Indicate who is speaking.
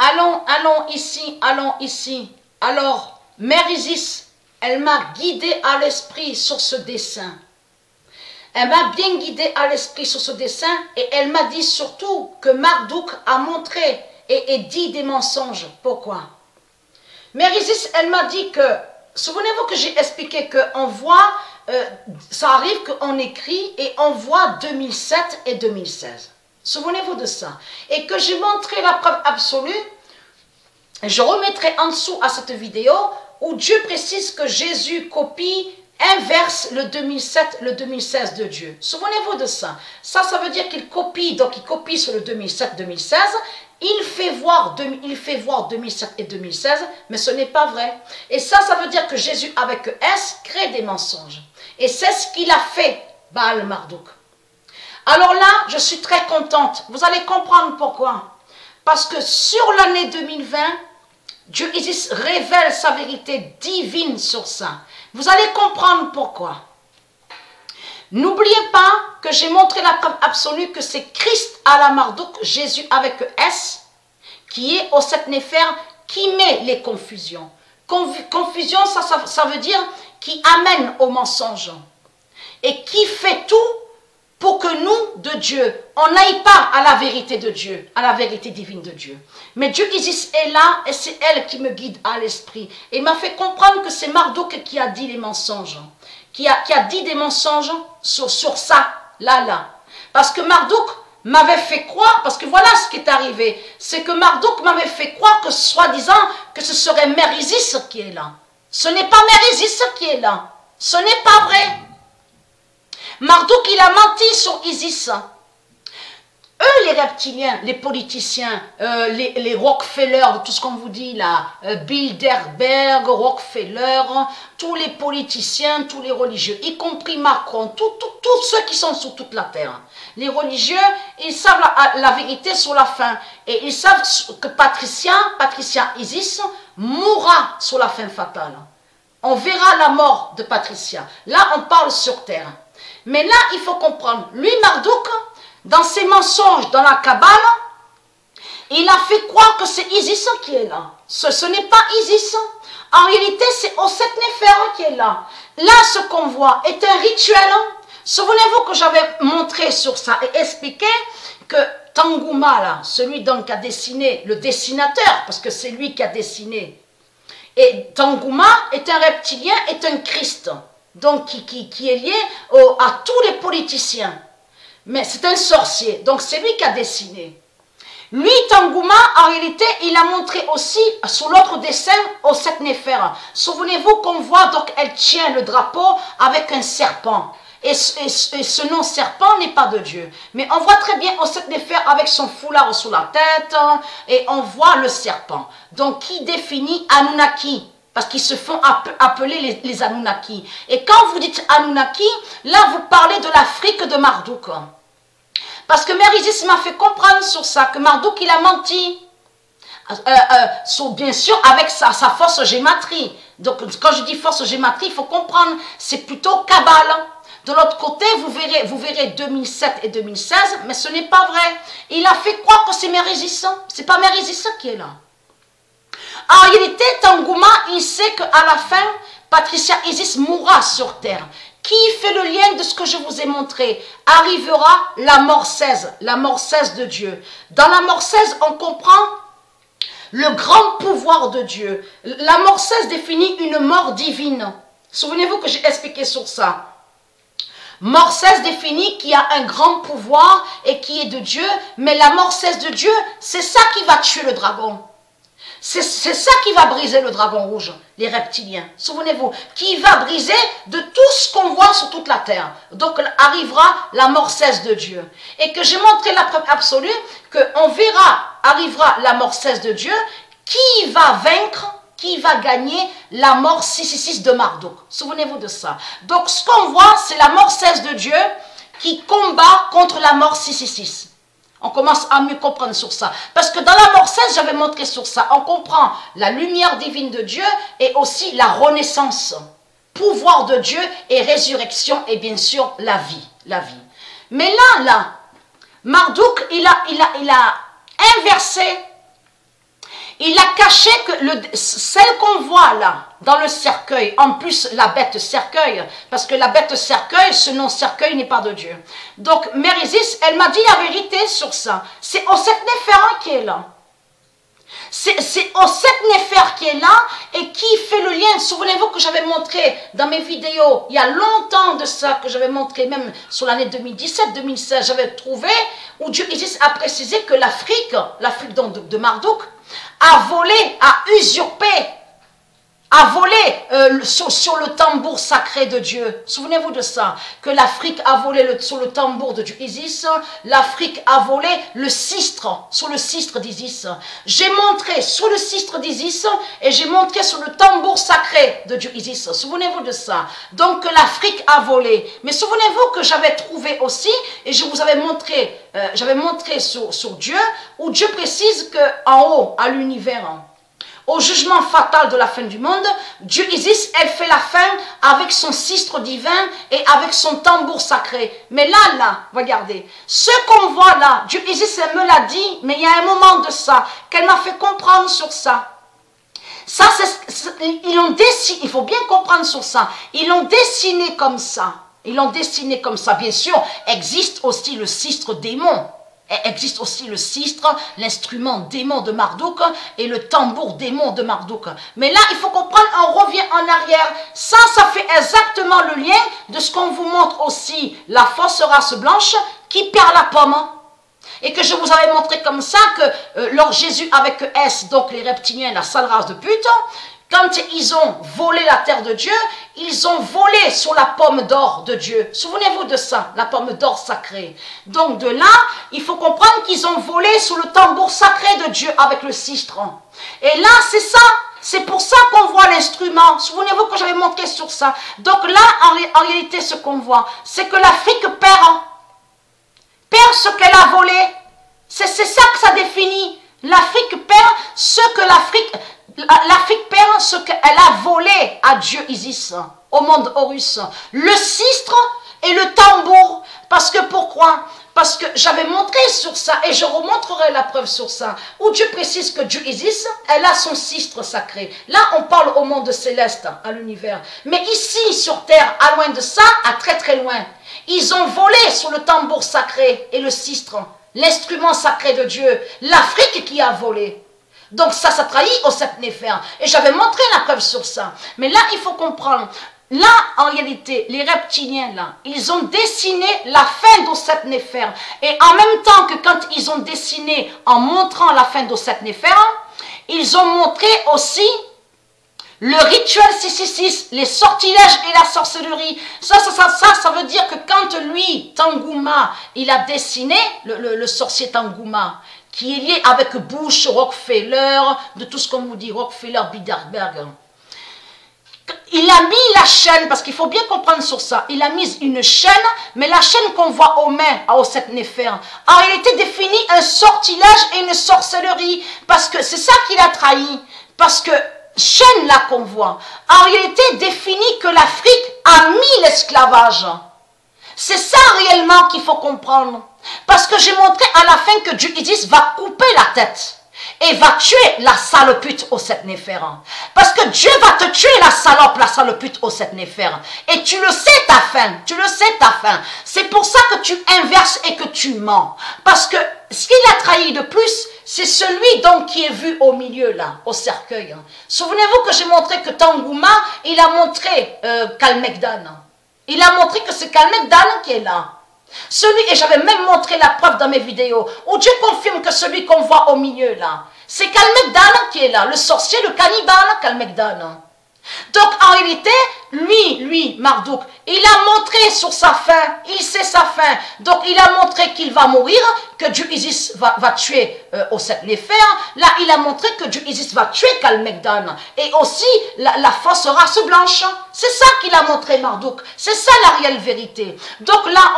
Speaker 1: allons ici, allons ici. Alors, Mère Isis, elle m'a guidée à l'esprit sur ce dessin. Elle m'a bien guidée à l'esprit sur ce dessin et elle m'a dit surtout que Marduk a montré et dit des mensonges. Pourquoi? Mère Isis, elle m'a dit que, souvenez-vous que j'ai expliqué qu'on voit, ça arrive qu'on écrit et on voit 2007 et 2016. Souvenez-vous de ça. Et que j'ai montré la preuve absolue, je remettrai en dessous à cette vidéo où Dieu précise que Jésus copie, inverse le 2007, le 2016 de Dieu. Souvenez-vous de ça. Ça veut dire qu'il copie, donc il copie sur le 2007-2016, il fait voir 2007 et 2016, mais ce n'est pas vrai. Et ça veut dire que Jésus, avec S, crée des mensonges. Et c'est ce qu'il a fait, Baal Marduk. Alors là, je suis très contente. Vous allez comprendre pourquoi. Parce que sur l'année 2020, Dieu Isis révèle sa vérité divine sur ça. Vous allez comprendre pourquoi. N'oubliez pas que j'ai montré la preuve absolue que c'est Christ à la Marduk, Jésus avec S, qui est au sept néphers, qui met les confusions. Confusion, ça veut dire qui amène au mensonge. Et qui fait tout pour que nous, de Dieu, on n'aille pas à la vérité de Dieu, à la vérité divine de Dieu. Mais Dieu Isis est là et c'est elle qui me guide à l'esprit. Et m'a fait comprendre que c'est Marduk qui a dit les mensonges. Qui a dit des mensonges sur ça, là. Parce que Marduk m'avait fait croire, parce que voilà ce qui est arrivé, c'est que Marduk m'avait fait croire que soi-disant que ce serait Mère Isis qui est là. Ce n'est pas Mère Isis qui est là. Ce n'est pas vrai. Marduk, il a menti sur Isis. Eux, les reptiliens, les politiciens, les Rockefeller, tout ce qu'on vous dit là, Bilderberg, Rockefeller, tous les politiciens, tous les religieux, y compris Macron, tous ceux qui sont sur toute la terre. Les religieux, ils savent la vérité sur la fin. Et ils savent que Patricia Isis, mourra sur la fin fatale. On verra la mort de Patricia. Là, on parle sur terre. Mais là, il faut comprendre, lui, Marduk, dans ses mensonges, dans la Kabbale, il a fait croire que c'est Isis qui est là. Ce n'est pas Isis. En réalité, c'est au sept néphers qui est là. Là, ce qu'on voit est un rituel. Souvenez-vous que j'avais montré sur ça et expliqué que Tangouma, là, celui donc qui a dessiné, le dessinateur, parce que c'est lui qui a dessiné, et Tangouma est un reptilien, est un Christ, donc qui est lié à tous les politiciens. Mais c'est un sorcier, donc c'est lui qui a dessiné. Lui, Tangouma, en réalité, il a montré aussi, sur l'autre dessin, au sept néphers. Souvenez-vous qu'on voit, donc, elle tient le drapeau avec un serpent. Et ce nom serpent n'est pas de Dieu. Mais on voit très bien au sept néphers avec son foulard sur la tête, et on voit le serpent. Donc, qui définit Anunnaki? Parce qu'ils se font appeler les Anunnaki. Et quand vous dites Anunnaki, là vous parlez de l'Afrique de Marduk. Parce que Mère Isis m'a fait comprendre sur ça, que Marduk il a menti. Bien sûr avec sa force gématrie. Donc quand je dis force gématrie, il faut comprendre, c'est plutôt Kabbale. De l'autre côté, vous verrez 2007 et 2016, mais ce n'est pas vrai. Il a fait croire que c'est Mère Isis. C'est pas Mère Isis qui est là. En réalité, Tangouma, il sait qu'à la fin, Patricia Isis mourra sur terre. Qui fait le lien de ce que je vous ai montré? Arrivera la mort 16 de Dieu. Dans la mort 16, on comprend le grand pouvoir de Dieu. La mort 16 définit une mort divine. Souvenez-vous que j'ai expliqué sur ça. Mort 16 définit qu'il y a un grand pouvoir et qui est de Dieu, mais la mort 16 de Dieu, c'est ça qui va tuer le dragon. C'est ça qui va briser le dragon rouge, les reptiliens. Souvenez-vous, qui va briser de tout ce qu'on voit sur toute la terre. Donc arrivera la mort 16 de Dieu. Et que j'ai montré la preuve absolue qu'on verra, arrivera la mort 16 de Dieu, qui va vaincre, qui va gagner la mort 666 de Marduk. Souvenez-vous de ça. Donc ce qu'on voit, c'est la mort 16 de Dieu qui combat contre la mort 666. On commence à mieux comprendre sur ça. Parce que dans la mort 16, j'avais montré sur ça. On comprend la lumière divine de Dieu et aussi la renaissance. Pouvoir de Dieu et résurrection et bien sûr la vie. Mais là, Marduk, il a inversé Il a caché que celle qu'on voit là, dans le cercueil, en plus la bête cercueil, parce que la bête cercueil, ce nom cercueil n'est pas de Dieu. Donc Mère Isis, elle m'a dit la vérité sur ça. C'est Osset Néfer qui est là. C'est Osset Néfer qui est là et qui fait le lien. Souvenez-vous que j'avais montré dans mes vidéos, il y a longtemps de ça, que j'avais montré même sur l'année 2017-2016, j'avais trouvé où Dieu Isis a précisé que l'Afrique donc de Marduk, a volé, a usurpé, a volé sur le tambour sacré de Dieu. Souvenez-vous de ça, que l'Afrique a volé sur le tambour de Dieu Isis, l'Afrique a volé le sistre, sur le sistre d'Isis. J'ai montré sur le sistre d'Isis et j'ai montré sur le tambour sacré de Dieu Isis. Souvenez-vous de ça. Donc que l'Afrique a volé. Mais souvenez-vous que j'avais trouvé aussi, et je vous avais montré, j'avais montré sur Dieu, où Dieu précise qu'en haut, à l'univers, au jugement fatal de la fin du monde, Dieu Isis, elle fait la fin avec son sistre divin et avec son tambour sacré. Mais là, regardez, ce qu'on voit là, Dieu Isis, elle me l'a dit, mais il y a un moment de ça, qu'elle m'a fait comprendre sur ça. Ça, ils l'ont dessiné, il faut bien comprendre sur ça, ils l'ont dessiné comme ça. Ils l'ont dessiné comme ça. Bien sûr, existe aussi le sistre démon. Existe aussi le sistre, l'instrument démon de Marduk et le tambour démon de Marduk. Mais là, il faut comprendre, on revient en arrière. Ça fait exactement le lien de ce qu'on vous montre aussi, la fausse race blanche qui perd la pomme. Et que je vous avais montré comme ça que lors Jésus avec S, donc les reptiliens, la sale race de pute, quand ils ont volé la terre de Dieu, ils ont volé sur la pomme d'or de Dieu. Souvenez-vous de ça, la pomme d'or sacrée. Donc de là, il faut comprendre qu'ils ont volé sur le tambour sacré de Dieu avec le sistre. Et là, c'est ça. C'est pour ça qu'on voit l'instrument. Souvenez-vous que j'avais montré sur ça. Donc là, en réalité, ce qu'on voit, c'est que l'Afrique perd ce qu'elle a volé. C'est ça que ça définit. L'Afrique perd ce que l'Afrique perd ce qu'elle a volé à Dieu Isis, au monde Horus. Le sistre et le tambour. Parce que pourquoi? Parce que j'avais montré sur ça, et je remontrerai la preuve sur ça, où Dieu précise que Dieu Isis, elle a son sistre sacré. Là, on parle au monde céleste, à l'univers. Mais ici, sur terre, à loin de ça, à très très loin, ils ont volé sur le tambour sacré et le sistre, l'instrument sacré de Dieu, l'Afrique qui a volé. Donc ça trahit Osset Néfer. Et j'avais montré la preuve sur ça. Mais là, il faut comprendre. Là, en réalité, les reptiliens, là, ils ont dessiné la fin d'Osset Néfer. Et en même temps que quand ils ont dessiné, en montrant la fin d'Osset Néfer, ils ont montré aussi le rituel 666, les sortilèges et la sorcellerie. Ça veut dire que quand lui, Tangouma, il a dessiné, le sorcier Tangouma, qui est lié avec Bush, Rockefeller, de tout ce qu'on vous dit, Rockefeller, Bilderberg. Il a mis la chaîne, parce qu'il faut bien comprendre sur ça, il a mis une chaîne, mais la chaîne qu'on voit aux mains, à Osset Néfer, en réalité définit un sortilège et une sorcellerie, parce que c'est ça qu'il a trahi, parce que chaîne là qu'on voit, en réalité définit que l'Afrique a mis l'esclavage. C'est ça réellement qu'il faut comprendre. Parce que j'ai montré à la fin que Dieu Isis va couper la tête et va tuer la sale pute Osset Néfer. Parce que Dieu va te tuer la salope, la sale pute Osset Néfer. Et tu le sais ta fin, tu le sais ta fin. C'est pour ça que tu inverses et que tu mens. Parce que ce qu'il a trahi de plus, c'est celui donc qui est vu au milieu là, au cercueil. Souvenez-vous que j'ai montré que Tangouma, il a montré Kalmegdan. Il a montré que c'est Kalmegdan qui est là. Et j'avais même montré la preuve dans mes vidéos, où Dieu confirme que celui qu'on voit au milieu là, c'est Kalmegdan qui est là, le sorcier, le cannibale Kalmegdan. Donc en réalité, lui, Marduk, il a montré sur sa fin, il sait sa fin, donc il a montré qu'il va mourir, que Dieu Isis va tuer Osset Néfer, là il a montré que Dieu Isis va tuer Kalmegdan, et aussi la fausse race blanche, c'est ça qu'il a montré Marduk, c'est ça la réelle vérité. Donc là,